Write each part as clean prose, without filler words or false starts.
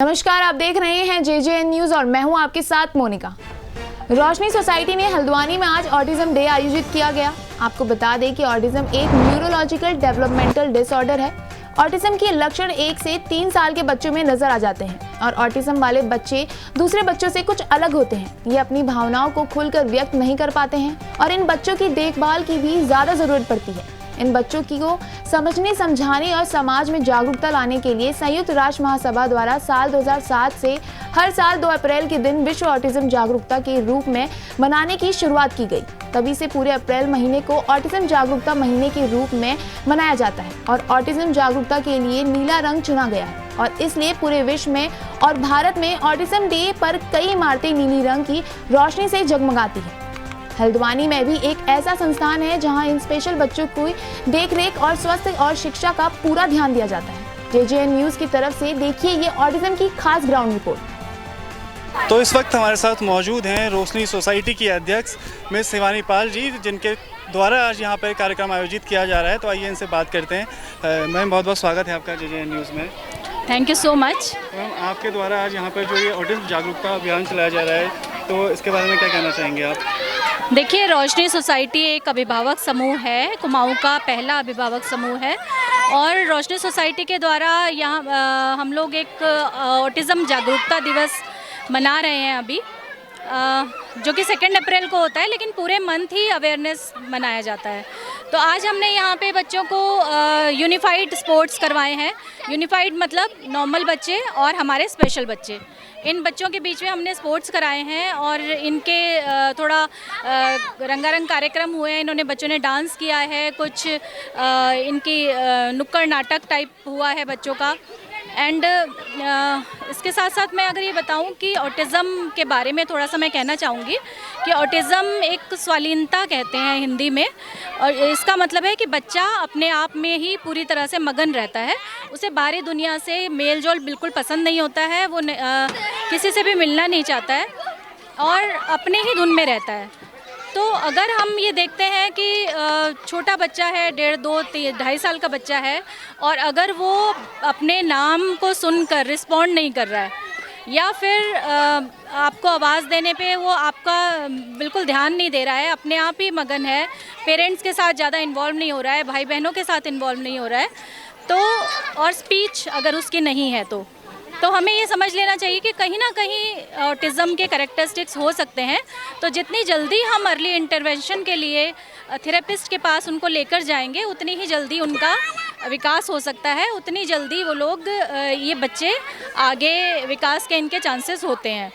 नमस्कार, आप देख रहे हैं JJN न्यूज और मैं हूं आपके साथ मोनिका। रोशनी सोसाइटी में हल्द्वानी में आज ऑटिज्म डे आयोजित किया गया। आपको बता दें कि ऑटिज्म एक न्यूरोलॉजिकल डेवलपमेंटल डिसऑर्डर है। ऑटिज्म के लक्षण 1 से 3 साल के बच्चों में नजर आ जाते हैं और ऑटिज्म वाले बच्चे दूसरे बच्चों से कुछ अलग होते हैं। ये अपनी भावनाओं को खुलकर व्यक्त नहीं कर पाते हैं और इन बच्चों की देखभाल की भी ज्यादा जरूरत पड़ती है। इन बच्चों को समझने, समझाने और समाज में जागरूकता लाने के लिए संयुक्त राष्ट्र महासभा द्वारा साल 2007 से हर साल 2 अप्रैल के दिन विश्व ऑटिज्म जागरूकता के रूप में मनाने की शुरुआत की गई। तभी से पूरे अप्रैल महीने को ऑटिज्म जागरूकता महीने के रूप में मनाया जाता है और ऑटिज्म जागरूकता के लिए नीला रंग चुना गया है और इसलिए पूरे विश्व में और भारत में ऑटिज्म डे पर कई इमारतें नीली रंग की रोशनी से जगमगाती है। हल्द्वानी में भी एक ऐसा संस्थान है जहां इन स्पेशल बच्चों की देखरेख और स्वास्थ्य और शिक्षा का पूरा ध्यान दिया जाता है। JJN न्यूज की तरफ से देखिए ये ऑटिज्म की खास ग्राउंड रिपोर्ट। तो इस वक्त हमारे साथ मौजूद हैं रोशनी सोसाइटी की अध्यक्ष मिस शिवानी पाल जी, जिनके द्वारा आज यहाँ पर कार्यक्रम आयोजित किया जा रहा है। तो आइए इनसे बात करते हैं। मैम, बहुत बहुत स्वागत है आपका JJN न्यूज़ में। Thank you so much. Ma'am, आपके द्वारा आज यहाँ पर जो ये ऑटिज्म जागरूकता अभियान चलाया जा रहा है, तो इसके बारे में क्या कहना चाहेंगे आप? देखिए, रोशनी सोसाइटी एक अभिभावक समूह है, कुमाऊं का पहला अभिभावक समूह है और रोशनी सोसाइटी के द्वारा यहाँ हम लोग एक ऑटिज्म जागरूकता दिवस मना रहे हैं अभी, जो कि 2 अप्रैल को होता है, लेकिन पूरे मंथ ही अवेयरनेस मनाया जाता है। तो आज हमने यहाँ पे बच्चों को यूनिफाइड स्पोर्ट्स करवाए हैं। यूनिफाइड मतलब नॉर्मल बच्चे और हमारे स्पेशल बच्चे, इन बच्चों के बीच में हमने स्पोर्ट्स कराए हैं और इनके थोड़ा रंगारंग कार्यक्रम हुए हैं। इन्होंने बच्चों ने डांस किया है, कुछ इनकी नुक्कड़ नाटक टाइप हुआ है बच्चों का। एंड इसके साथ साथ मैं अगर ये बताऊं कि ऑटिज़म के बारे में थोड़ा सा मैं कहना चाहूँगी कि ऑटिज़म एक स्वालीनता कहते हैं हिंदी में, और इसका मतलब है कि बच्चा अपने आप में ही पूरी तरह से मगन रहता है। उसे बाहरी दुनिया से मेल जोल बिल्कुल पसंद नहीं होता है, वो किसी से भी मिलना नहीं चाहता है और अपने ही धुन में रहता है। तो अगर हम ये देखते हैं कि छोटा बच्चा है, 1.5, 2, 3, 2.5 साल का बच्चा है और अगर वो अपने नाम को सुनकर रिस्पॉन्ड नहीं कर रहा है या फिर आपको आवाज़ देने पे वो आपका बिल्कुल ध्यान नहीं दे रहा है, अपने आप ही मगन है, पेरेंट्स के साथ ज़्यादा इन्वॉल्व नहीं हो रहा है, भाई बहनों के साथ इन्वॉल्व नहीं हो रहा है, तो और स्पीच अगर उसकी नहीं है तो हमें ये समझ लेना चाहिए कि कहीं ना कहीं ऑटिज़म के कैरेक्टरिस्टिक्स हो सकते हैं। तो जितनी जल्दी हम अर्ली इंटरवेंशन के लिए थेरेपिस्ट के पास उनको लेकर जाएंगे, उतनी ही जल्दी उनका विकास हो सकता है, उतनी जल्दी वो लोग ये बच्चे आगे विकास के इनके चांसेस होते हैं।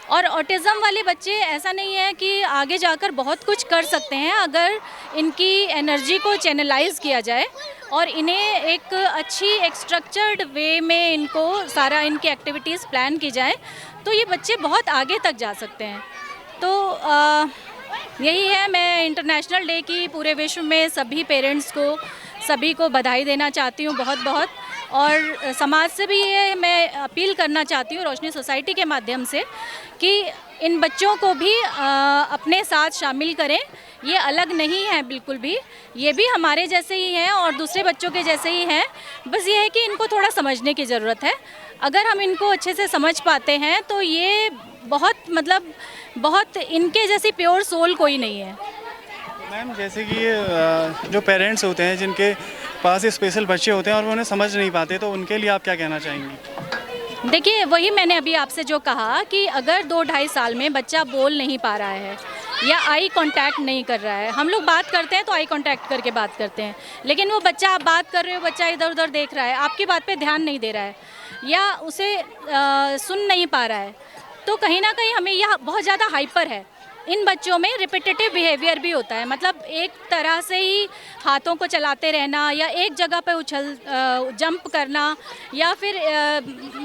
और ऑटिज़म वाले बच्चे ऐसा नहीं है कि आगे जाकर बहुत कुछ कर सकते हैं, अगर इनकी एनर्जी को चैनलाइज किया जाए और इन्हें एक अच्छी एक स्ट्रक्चर्ड वे में इनको सारा इनकी एक्टिविटीज़ प्लान की जाए तो ये बच्चे बहुत आगे तक जा सकते हैं। तो यही है, मैं इंटरनेशनल डे की पूरे विश्व में सभी पेरेंट्स को, सभी को बधाई देना चाहती हूँ बहुत बहुत, और समाज से भी ये मैं अपील करना चाहती हूँ रोशनी सोसाइटी के माध्यम से कि इन बच्चों को भी अपने साथ शामिल करें। ये अलग नहीं है बिल्कुल भी, ये भी हमारे जैसे ही हैं और दूसरे बच्चों के जैसे ही हैं, बस ये है कि इनको थोड़ा समझने की ज़रूरत है। अगर हम इनको अच्छे से समझ पाते हैं तो ये बहुत इनके जैसी प्योर सोल कोई नहीं है। मैम, जैसे कि जो पेरेंट्स होते हैं जिनके पास स्पेशल बच्चे होते हैं और वो उन्हें समझ नहीं पाते, तो उनके लिए आप क्या कहना चाहेंगी? देखिए, वही मैंने अभी आपसे जो कहा कि अगर 2-2.5 साल में बच्चा बोल नहीं पा रहा है या आई कांटेक्ट नहीं कर रहा है, हम लोग बात करते हैं तो आई कांटेक्ट करके बात करते हैं, लेकिन वो बच्चा, आप बात कर रहे हो, बच्चा इधर उधर देख रहा है, आपकी बात पे ध्यान नहीं दे रहा है या उसे सुन नहीं पा रहा है, तो कहीं ना कहीं हमें यह बहुत ज़्यादा हाइपर है। इन बच्चों में रिपीटेटिव बिहेवियर भी होता है, मतलब एक तरह से ही हाथों को चलाते रहना या एक जगह पे जंप करना या फिर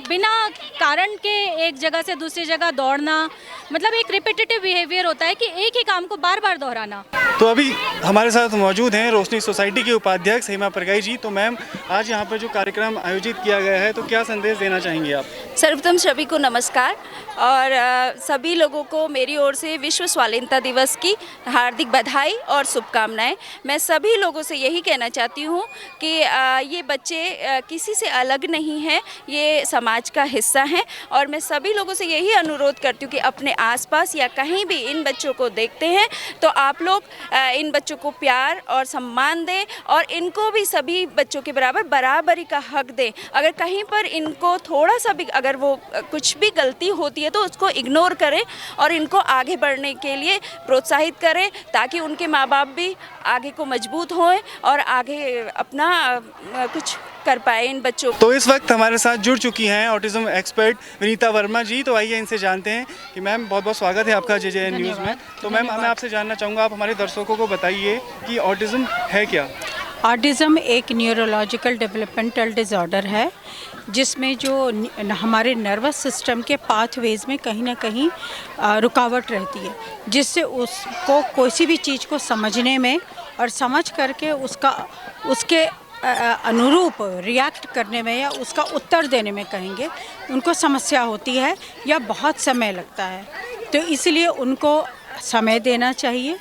बिना कारण के एक जगह से दूसरी जगह दौड़ना, मतलब एक रिपीटेटिव बिहेवियर होता है कि एक ही काम को बार बार दोहराना। तो अभी हमारे साथ मौजूद हैं रोशनी सोसाइटी के उपाध्यक्ष हेमा परगाई जी। तो मैम, आज यहाँ पर जो कार्यक्रम आयोजित किया गया है, तो क्या संदेश देना चाहेंगे आप? सर्वप्रथम सभी को नमस्कार और सभी लोगों को मेरी ओर से विश्व विश्व स्वाधीनता दिवस की हार्दिक बधाई और शुभकामनाएं। मैं सभी लोगों से यही कहना चाहती हूँ कि ये बच्चे किसी से अलग नहीं हैं, ये समाज का हिस्सा हैं और मैं सभी लोगों से यही अनुरोध करती हूँ कि अपने आसपास या कहीं भी इन बच्चों को देखते हैं तो आप लोग इन बच्चों को प्यार और सम्मान दें और इनको भी सभी बच्चों के बराबरी का हक दें। अगर कहीं पर इनको थोड़ा सा भी अगर वो कुछ भी गलती होती है तो उसको इग्नोर करें और इनको आगे बढ़ने के लिए प्रोत्साहित करें ताकि उनके माँ बाप भी आगे को मजबूत हों और आगे अपना कुछ कर पाए इन बच्चों को। तो इस वक्त हमारे साथ जुड़ चुकी हैं ऑटिज्म एक्सपर्ट विनीता वर्मा जी। तो आइए इनसे जानते हैं कि मैम बहुत बहुत स्वागत है आपका JJN न्यूज़ में। तो मैम मैं आपसे जानना चाहूँगा, आप हमारे दर्शकों को बताइए कि ऑटिज्म है क्या? ऑटिज़म एक न्यूरोलॉजिकल डेवलपमेंटल डिसऑर्डर है जिसमें जो हमारे नर्वस सिस्टम के पाथवेज में कहीं ना कहीं रुकावट रहती है, जिससे उसको कोई भी चीज़ को समझने में और समझ करके उसके अनुरूप रिएक्ट करने में या उसका उत्तर देने में कहेंगे उनको समस्या होती है या बहुत समय लगता है। तो इसलिए उनको समय देना चाहिए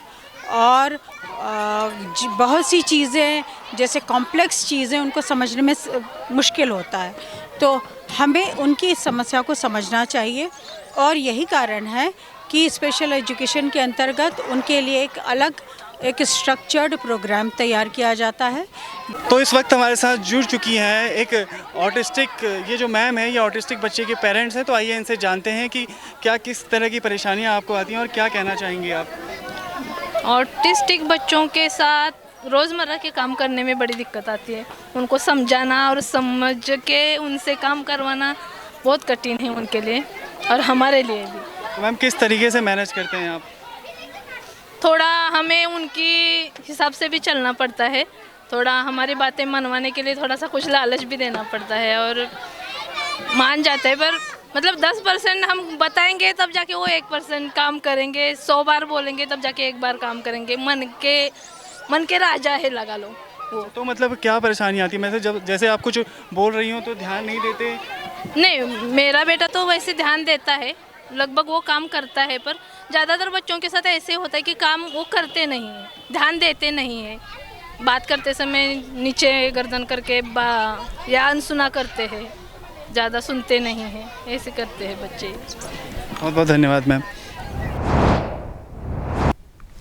और बहुत सी चीज़ें जैसे कॉम्प्लेक्स चीज़ें उनको समझने में मुश्किल होता है, तो हमें उनकी इस समस्या को समझना चाहिए और यही कारण है कि स्पेशल एजुकेशन के अंतर्गत उनके लिए एक स्ट्रक्चर्ड प्रोग्राम तैयार किया जाता है। तो इस वक्त हमारे साथ जुड़ चुकी हैं एक ऑटिस्टिक, ये जो मैम है ये ऑटिस्टिक बच्चे के पेरेंट्स हैं। तो आइए इनसे जानते हैं कि क्या किस तरह की परेशानियां आपको आती हैं और क्या कहना चाहेंगे आप? ऑटिस्टिक बच्चों के साथ रोज़मर्रा के काम करने में बड़ी दिक्कत आती है। उनको समझाना और समझ के उनसे काम करवाना बहुत कठिन है उनके लिए और हमारे लिए भी। तो मैम किस तरीके से मैनेज करते हैं आप? थोड़ा हमें उनकी हिसाब से भी चलना पड़ता है, थोड़ा हमारी बातें मनवाने के लिए थोड़ा सा कुछ लालच भी देना पड़ता है और मान जाते हैं, पर मतलब 10% हम बताएंगे तब जाके वो 1% काम करेंगे, 100 बार बोलेंगे तब जाके 1 बार काम करेंगे। मन के राजा है लगा लो वो। तो मतलब क्या परेशानी आती है? मैं जैसे आप कुछ बोल रही हो तो ध्यान नहीं देते? नहीं, मेरा बेटा तो वैसे ध्यान देता है, लगभग वो काम करता है, पर ज़्यादातर बच्चों के साथ ऐसे होता है कि काम वो करते नहीं हैं, ध्यान देते नहीं हैं। बात करते समय नीचे गर्दन करके या अनसुना करते हैं, ज़्यादा सुनते नहीं हैं, ऐसे करते हैं बच्चे। बहुत बहुत धन्यवाद मैम।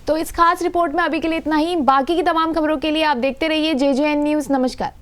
तो इस खास रिपोर्ट में अभी के लिए इतना ही। बाकी की तमाम खबरों के लिए आप देखते रहिए JJN न्यूज़। नमस्कार।